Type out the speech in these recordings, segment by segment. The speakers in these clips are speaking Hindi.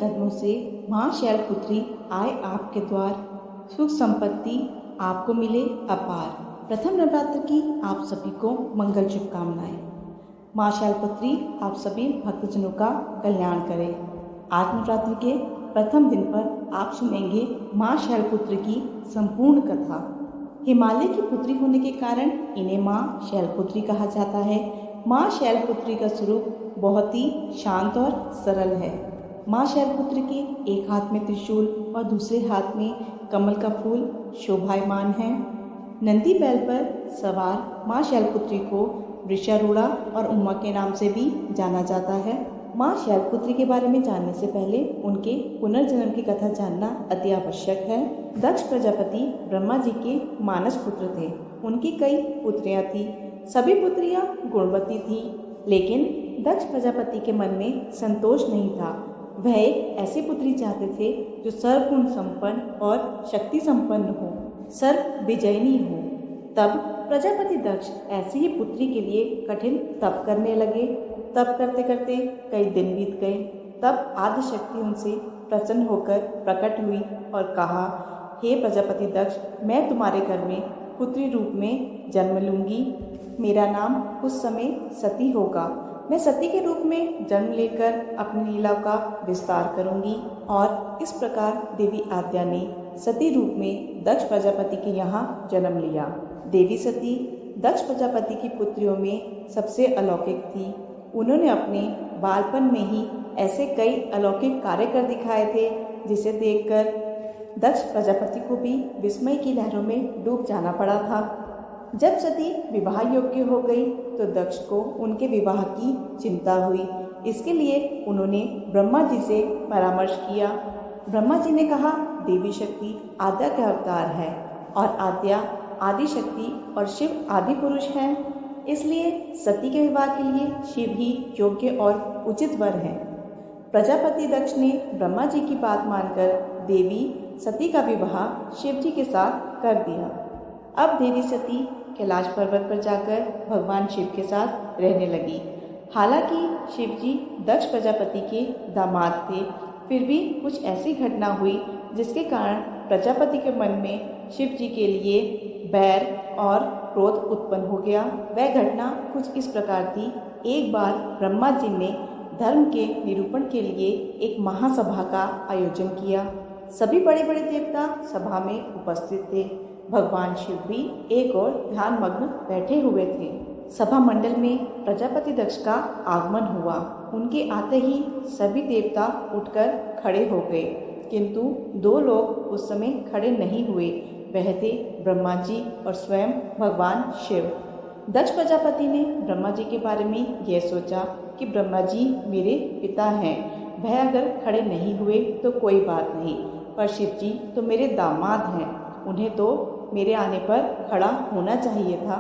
कदमों से माँ शैलपुत्री आए आपके द्वार, सुख संपत्ति आपको मिले अपार। प्रथम नवरात्र की आप सभी को मंगल शुभकामनाएं। माँ शैलपुत्री आप सभी भक्तजनों का कल्याण करें। आज नवरात्र के प्रथम दिन पर आप सुनेंगे माँ शैलपुत्री की संपूर्ण कथा। हिमालय की पुत्री होने के कारण इन्हें माँ शैलपुत्री कहा जाता है। माँ शैलपुत्री का स्वरूप बहुत ही शांत और सरल है। माँ शैलपुत्री के एक हाथ में त्रिशूल और दूसरे हाथ में कमल का फूल शोभायमान है। नंदी बैल पर सवार माँ शैलपुत्री को वृषारूढ़ा और उमा के नाम से भी जाना जाता है। माँ शैलपुत्री के बारे में जानने से पहले उनके पुनर्जन्म की कथा जानना अति आवश्यक है। दक्ष प्रजापति ब्रह्मा जी के मानस पुत्र थे। उनकी कई पुत्रियां थी। सभी पुत्रियां गुणवती थी, लेकिन दक्ष प्रजापति के मन में संतोष नहीं था। वह एक ऐसी पुत्री चाहते थे जो सर्वगुण संपन्न और शक्ति संपन्न हो, सर्व विजयिनी हो। तब प्रजापति दक्ष ऐसी ही पुत्री के लिए कठिन तप करने लगे। तप करते करते कई दिन बीत गए। तब आदिशक्ति उनसे प्रसन्न होकर प्रकट हुई और कहा, हे प्रजापति दक्ष, मैं तुम्हारे घर में पुत्री रूप में जन्म लूंगी। मेरा नाम उस समय सती होगा। मैं सती के रूप में जन्म लेकर अपनी लीला का विस्तार करूंगी। और इस प्रकार देवी आद्या ने सती रूप में दक्ष प्रजापति के यहाँ जन्म लिया। देवी सती दक्ष प्रजापति की पुत्रियों में सबसे अलौकिक थी। उन्होंने अपने बालपन में ही ऐसे कई अलौकिक कार्य कर दिखाए थे जिसे देखकर दक्ष प्रजापति को भी विस्मय की लहरों में डूब जाना पड़ा था। जब सती विवाह योग्य हो गई तो दक्ष को उनके विवाह की चिंता हुई। इसके लिए उन्होंने ब्रह्मा जी से परामर्श किया। ब्रह्मा जी ने कहा, देवी शक्ति आद्या का अवतार है और आद्या आदि शक्ति और शिव आदि पुरुष हैं। इसलिए सती के विवाह के लिए शिव ही योग्य और उचित वर हैं। प्रजापति दक्ष ने ब्रह्मा जी की बात मानकर देवी सती का विवाह शिव जी के साथ कर दिया। अब देवी सती कैलाश पर्वत पर जाकर भगवान शिव के साथ रहने लगी। हालांकि शिव जी दक्ष प्रजापति के दामाद थे, फिर भी कुछ ऐसी घटना हुई जिसके कारण प्रजापति के मन में शिव जी के लिए बैर और क्रोध उत्पन्न हो गया। वह घटना कुछ इस प्रकार थी। एक बार ब्रह्मा जी ने धर्म के निरूपण के लिए एक महासभा का आयोजन किया। सभी बड़े बड़े देवता सभा में उपस्थित थे। भगवान शिव भी एक और ध्यान मग्न बैठे हुए थे। सभा मंडल में प्रजापति दक्ष का आगमन हुआ। उनके आते ही सभी देवता उठकर खड़े हो गए, किंतु दो लोग उस समय खड़े नहीं हुए। वह थे ब्रह्मा जी और स्वयं भगवान शिव। दक्ष प्रजापति ने ब्रह्मा जी के बारे में यह सोचा कि ब्रह्मा जी मेरे पिता हैं, वह अगर खड़े नहीं हुए तो कोई बात नहीं, पर शिव जी तो मेरे दामाद हैं, उन्हें तो मेरे आने पर खड़ा होना चाहिए था।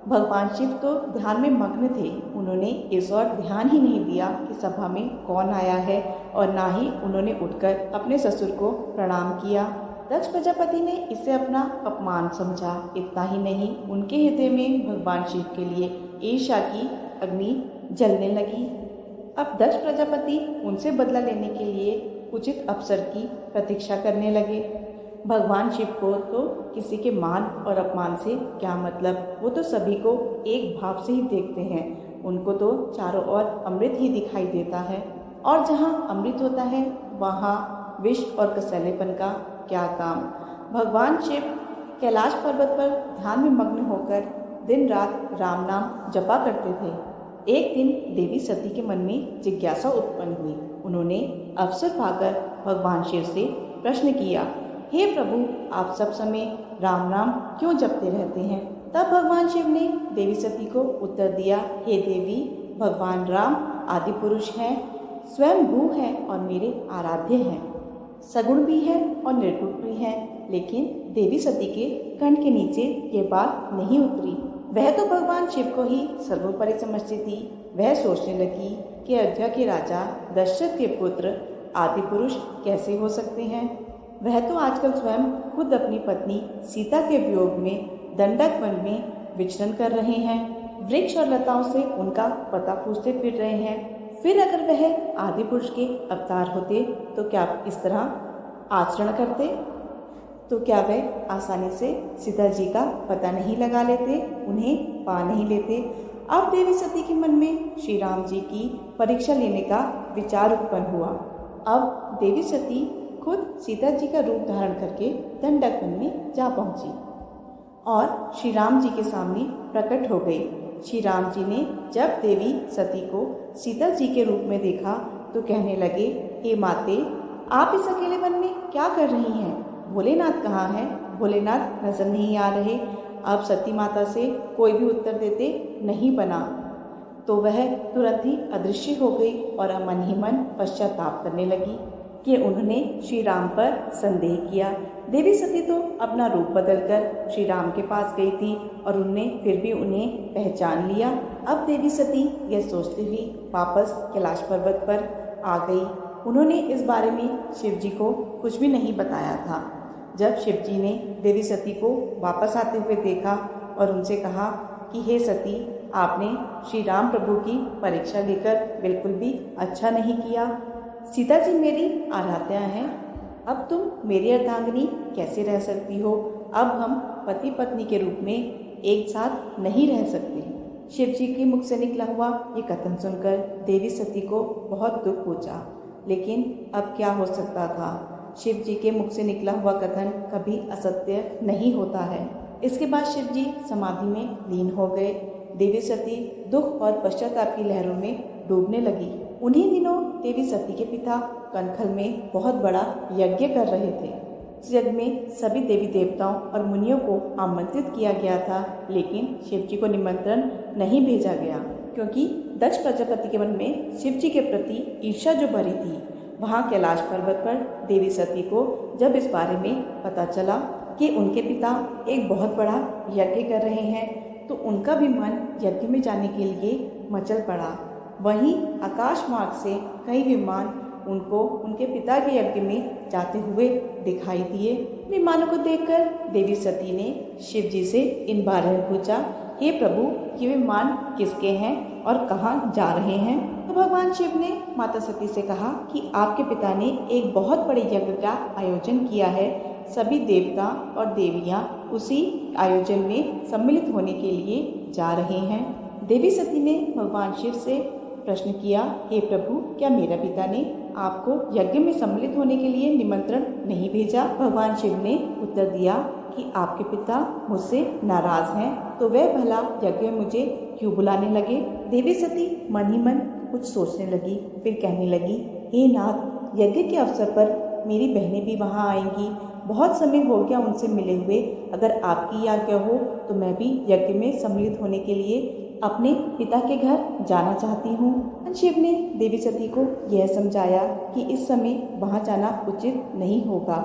भगवान शिव तो ध्यान में मग्न थे। उन्होंने इस ओर ध्यान ही नहीं दिया कि सभा में कौन आया है, और ना ही उन्होंने उठकर अपने ससुर को प्रणाम किया। दक्ष प्रजापति ने इसे अपना अपमान समझा। इतना ही नहीं, उनके हृदय में भगवान शिव के लिए ईर्ष्या की अग्नि जलने लगी। अब दक्ष प्रजापति उनसे बदला लेने के लिए उचित अवसर की प्रतीक्षा करने लगे। भगवान शिव को तो किसी के मान और अपमान से क्या मतलब, वो तो सभी को एक भाव से ही देखते हैं। उनको तो चारों ओर अमृत ही दिखाई देता है, और जहाँ अमृत होता है वहाँ विष और कसैलेपन का क्या काम। भगवान शिव कैलाश पर्वत पर ध्यान में मग्न होकर दिन रात राम नाम जपा करते थे। एक दिन देवी सती के मन में जिज्ञासा उत्पन्न हुई। उन्होंने अवसर पाकर भगवान शिव से प्रश्न किया, हे प्रभु, आप सब समय राम नाम क्यों जपते रहते हैं? तब भगवान शिव ने देवी सती को उत्तर दिया, हे देवी, भगवान राम आदि पुरुष हैं, स्वयं भू हैं और मेरे आराध्य हैं, सगुण भी है और निर्गुण भी है। लेकिन देवी सती के कंठ के नीचे ये बात नहीं उतरी। वह तो भगवान शिव को ही सर्वोपरि समझती थी। वह सोचने लगी कि अयोध्या के राजा दशरथ के पुत्र आदि पुरुष कैसे हो सकते हैं। वह तो आजकल स्वयं खुद अपनी पत्नी सीता के वियोग में दंडक वन में विचरण कर रहे हैं। वृक्ष और लताओं से उनका पता पूछते फिर रहे हैं। फिर अगर वह आदि पुरुष के अवतार होते तो क्या इस तरह आचरण करते? तो क्या वह आसानी से सीता जी का पता नहीं लगा लेते, उन्हें पा नहीं लेते? अब देवी सती के मन में श्री राम जी की परीक्षा लेने का विचार उत्पन्न हुआ। अब देवी सती खुद सीता जी का रूप धारण करके दंडक वन में जा पहुंची और श्री राम जी के सामने प्रकट हो गई। श्री राम जी ने जब देवी सती को सीता जी के रूप में देखा तो कहने लगे, हे माते, आप इस अकेले वन में क्या कर रही हैं? भोलेनाथ कहाँ हैं? भोलेनाथ नजर नहीं आ रहे। अब सती माता से कोई भी उत्तर देते नहीं बना तो वह तुरंत ही अदृश्य हो गई और मन ही मन पश्चाताप करने लगी कि उन्होंने श्री राम पर संदेह किया। देवी सती तो अपना रूप बदलकर श्री राम के पास गई थी और उनने फिर भी उन्हें पहचान लिया। अब देवी सती यह सोचती हुई वापस कैलाश पर्वत पर आ गई। उन्होंने इस बारे में शिव जी को कुछ भी नहीं बताया था। जब शिव जी ने देवी सती को वापस आते हुए देखा और उनसे कहा कि हे सती, आपने श्री राम प्रभु की परीक्षा लेकर बिल्कुल भी अच्छा नहीं किया। सीता जी मेरी आराध्या हैं, अब तुम मेरी अर्धांगिनी कैसे रह सकती हो? अब हम पति पत्नी के रूप में एक साथ नहीं रह सकते। शिव जी के मुख से निकला हुआ ये कथन सुनकर देवी सती को बहुत दुख पहुंचा, लेकिन अब क्या हो सकता था? शिव जी के मुख से निकला हुआ कथन कभी असत्य नहीं होता है। इसके बाद शिव जी समाधि में लीन हो गए। देवी सती दुख और पश्चाताप की लहरों में डूबने लगी। उन्हीं दिनों देवी सती के पिता कनखल में बहुत बड़ा यज्ञ कर रहे थे। इस यज्ञ में सभी देवी देवताओं और मुनियों को आमंत्रित किया गया था, लेकिन शिव जी को निमंत्रण नहीं भेजा गया क्योंकि दक्ष प्रजापति के मन में शिव जी के प्रति ईर्ष्या जो भरी थी। वहाँ कैलाश पर्वत पर देवी सती को जब इस बारे में पता चला कि उनके पिता एक बहुत बड़ा यज्ञ कर रहे हैं तो उनका भी मन यज्ञ में जाने के लिए मचल पड़ा। वहीं आकाश मार्ग से कई विमान उनको उनके पिता के यज्ञ में जाते हुए दिखाई दिए। विमानों को देखकर देवी सती ने शिव जी से इन बारे में पूछा, हे प्रभु, ये विमान किसके हैं और कहाँ जा रहे हैं? तो भगवान शिव ने माता सती से कहा कि आपके पिता ने एक बहुत बड़े यज्ञ का आयोजन किया है। सभी देवता और देवियां उसी आयोजन में सम्मिलित होने के लिए जा रहे हैं। देवी सती ने भगवान शिव से प्रश्न किया, हे प्रभु, क्या मेरा पिता ने आपको यज्ञ में सम्मिलित होने के लिए निमंत्रण नहीं भेजा? भगवान शिव ने उत्तर दिया कि आपके पिता मुझसे नाराज हैं, तो वह भला यज्ञ में मुझे क्यों बुलाने लगे? देवी सती मन ही मन कुछ सोचने लगी, फिर कहने लगी, हे नाथ, यज्ञ के अवसर पर मेरी बहनें भी वहाँ आएंगी। बहुत समय हो गया उनसे मिले हुए। अगर आपकी आज्ञा हो तो मैं भी यज्ञ में सम्मिलित होने के लिए अपने पिता के घर जाना चाहती हूँ। शिव ने देवी सती को यह समझाया कि इस समय वहाँ जाना उचित नहीं होगा।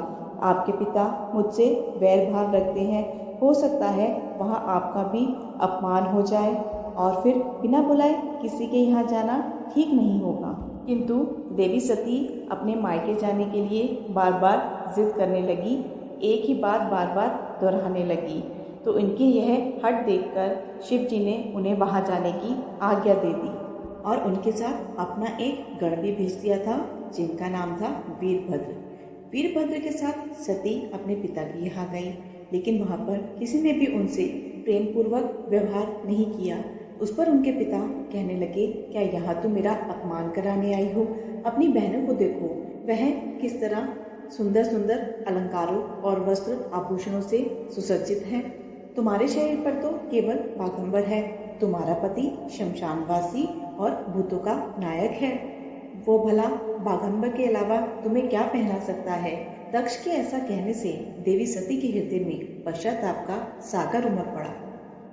आपके पिता मुझसे वैर भाव रखते हैं, हो सकता है वहाँ आपका भी अपमान हो जाए और फिर बिना बुलाए किसी के यहाँ जाना ठीक नहीं होगा। किंतु देवी सती अपने मायके जाने के लिए बार बार जिद करने लगी, एक ही बात बार बार दोहराने लगी। तो इनकी यह हट देखकर शिव जी ने उन्हें वहां जाने की आज्ञा दे दी और उनके साथ अपना एक गण भी भेज दिया था जिनका नाम था वीरभद्र। वीरभद्र के साथ सती अपने पिता के यहाँ गई, लेकिन वहां पर किसी ने भी उनसे प्रेम पूर्वक व्यवहार नहीं किया। उस पर उनके पिता कहने लगे, क्या यहाँ तुम मेरा अपमान कराने आई हो? अपनी बहनों को देखो, वह किस तरह सुंदर सुंदर अलंकारों और वस्त्र आभूषणों से सुसज्जित हैं। तुम्हारे शरीर पर तो केवल बागंबर है। तुम्हारा पति शमशानवासी और भूतों का नायक है। वो भला बागंबर के अलावा तुम्हें क्या पहना सकता है? दक्ष के ऐसा कहने से देवी सती के हृदय में पश्चाताप का सागर उमड़ पड़ा।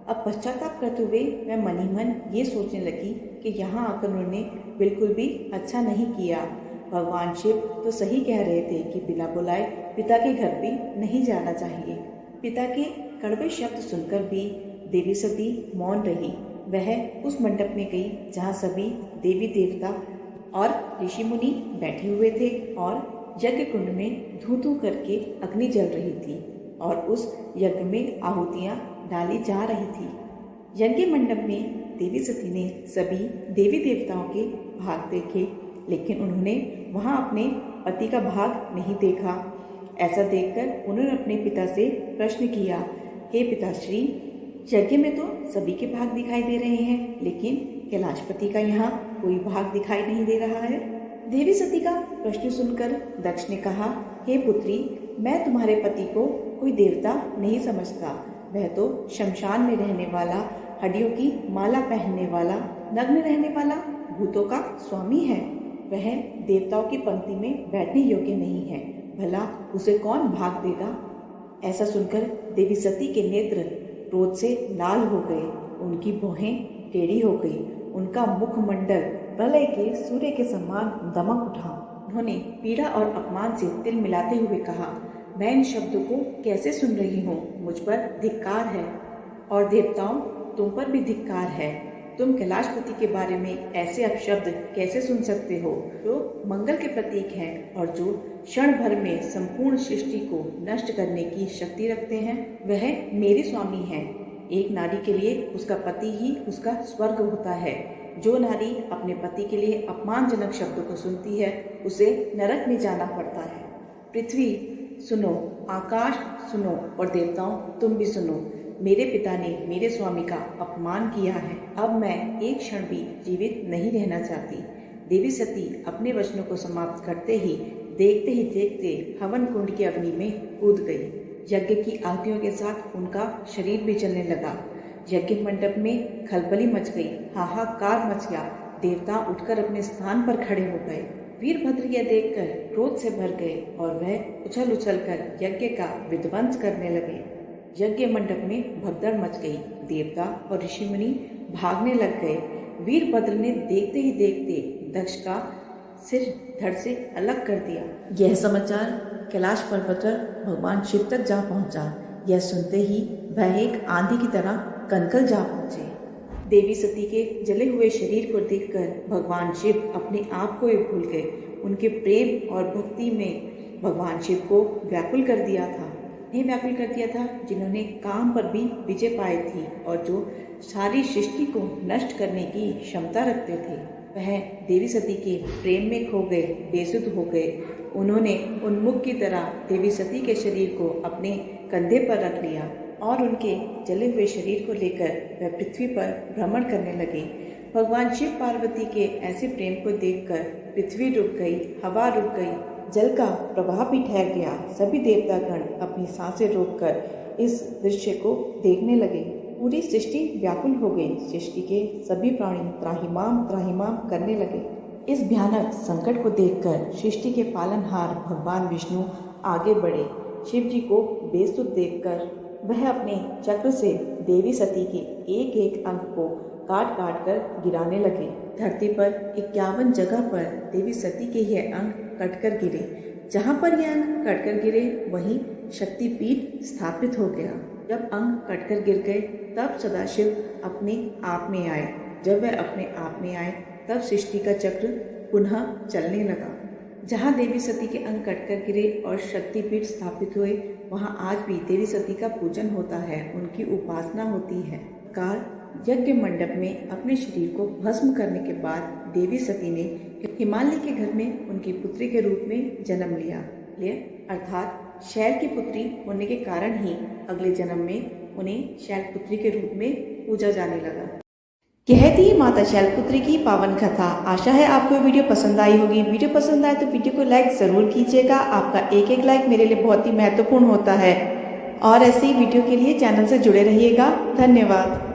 अब पश्चाताप करते हुए मैं मन ही मन ये सोचने लगी कि यहाँ आकर उन्होंने बिल्कुल भी अच्छा नहीं किया। भगवान शिव तो सही कह रहे थे कि बिना बुलाए पिता के घर भी नहीं जाना चाहिए। पिता के कड़वे शब्द सुनकर भी देवी सती मौन रही। वह उस मंडप में गई जहाँ सभी देवी देवता और ऋषि मुनि बैठे हुए थे और यज्ञ कुंड में धू धू करके अग्नि जल रही थी और उस यज्ञ में आहुतियां डाली जा रही थी। यज्ञ मंडप में देवी सती ने सभी देवी देवताओं के भाग देखे, लेकिन उन्होंने वहां अपने पति का भाग नहीं देखा। ऐसा देखकर उन्होंने अपने पिता से प्रश्न किया, हे पिताश्री, यज्ञ में तो सभी के भाग दिखाई दे रहे हैं, लेकिन कैलाशपति का यहाँ कोई भाग दिखाई नहीं दे रहा है। देवी सती का प्रश्न सुनकर दक्ष ने कहा, हे पुत्री, मैं तुम्हारे पति को कोई देवता नहीं समझता। वह तो शमशान में रहने वाला, हड्डियों की माला पहनने वाला, नग्न रहने वाला भूतों का स्वामी है। वह देवताओं की पंक्ति में बैठने योग्य नहीं है। भला उसे कौन भाग देगा? ऐसा सुनकर देवी सती के नेत्र क्रोध से लाल हो गए, उनकी भौहें टेढ़ी हो गई, उनका मुखमंडल प्रलय के सूर्य के समान दमक उठा। उन्होंने पीड़ा और अपमान से तिल मिलाते हुए कहा, मैं इन शब्दों को कैसे सुन रही हूँ? मुझ पर धिक्कार है, और देवताओं तुम पर भी धिक्कार है। तुम कैलाशपति के बारे में ऐसे अपशब्द कैसे सुन सकते हो, जो मंगल के प्रतीक हैं और जो क्षण भर में संपूर्ण सृष्टि को नष्ट करने की शक्ति रखते हैं। वह मेरे स्वामी है। एक नारी के लिए उसका पति ही उसका स्वर्ग होता है। जो नारी अपने पति के लिए अपमानजनक शब्दों को सुनती है, उसे नरक में जाना पड़ता है। पृथ्वी सुनो, आकाश सुनो, और देवताओं तुम भी सुनो। मेरे पिता ने मेरे स्वामी का अपमान किया है। अब मैं एक क्षण भी जीवित नहीं रहना चाहती। देवी सती अपने वचनों को समाप्त करते ही देखते हवन कुंड की अग्नि में कूद गई। यज्ञ की आहुतियों के साथ उनका शरीर भी जलने लगा। यज्ञ मंडप में खलबली मच गई, हाहाकार मच गया। देवता उठकर अपने स्थान पर खड़े हो गए। वीरभद्र यह देखकर क्रोध से भर गए और वह उछल उछल कर यज्ञ का विध्वंस करने लगे। यज्ञ मंडप में भगदड़ मच गई। देवता और ऋषि मुनि भागने लग गए। वीरभद्र ने देखते ही देखते दक्ष का सिर धड़ से अलग कर दिया। यह समाचार कैलाश पर्वत पर भगवान शिव तक जा पहुंचा। यह सुनते ही वह एक आंधी की तरह कनकल जा पहुंचे। देवी सती के जले हुए शरीर को देखकर भगवान शिव अपने आप को ही भूल गए। उनके प्रेम और भक्ति में भगवान शिव को व्याकुल कर दिया था। जिन्होंने काम पर भी विजय पाई थी और जो सारी सृष्टि को नष्ट करने की क्षमता रखते थे। वह देवी सती के प्रेम में खो गए, बेसुध हो गए। उन्होंने उन्मुख की तरह देवी सती के शरीर को अपने कंधे पर रख लिया और उनके जले हुए शरीर को लेकर वह पृथ्वी पर भ्रमण करने लगे। भगवान शिव पार्वती के ऐसे प्रेम को देखकर पृथ्वी रुक गई, हवा रुक गई, जल का प्रवाह भी ठहर गया। सभी देवतागण अपनी सांसें रोककर इस दृश्य को देखने लगे। पूरी सृष्टि व्याकुल हो गई। सृष्टि के सभी प्राणी त्राहिमाम त्राहिमाम करने लगे। इस भयानक संकट को देखकर सृष्टि के पालनहार भगवान विष्णु आगे बढ़े। शिव जी को बेसुध देखकर वह अपने चक्र से देवी सती के एक एक अंग को काट काट कर गिराने लगे। धरती पर 51 जगह पर देवी सती के यह अंग कटकर गिरे। जहाँ पर यह अंग कटकर गिरे वहीं शक्तिपीठ स्थापित हो गया। जब अंग कटकर गिर गए तब सदाशिव अपने आप में आए। जब वह अपने आप में आए तब सृष्टि का चक्र पुनः चलने लगा। जहाँ देवी सती के अंग कटकर गिरे और शक्तिपीठ स्थापित हुए, वहाँ आज भी देवी सती का पूजन होता है, उनकी उपासना होती है। यज्ञ मंडप में अपने शरीर को भस्म करने के बाद देवी सती ने हिमालय के घर में उनकी पुत्री के रूप में जन्म लिया। अर्थात शैल की पुत्री होने के कारण ही अगले जन्म में उन्हें शैलपुत्री के रूप में पूजा जाने लगा। कहती माता शैलपुत्री की पावन कथा। आशा है आपको वीडियो पसंद आई होगी। वीडियो पसंद आए तो वीडियो को लाइक जरूर कीजिएगा। आपका एक एक लाइक मेरे लिए बहुत ही महत्वपूर्ण होता है और ऐसी वीडियो के लिए चैनल से जुड़े रहिएगा। धन्यवाद।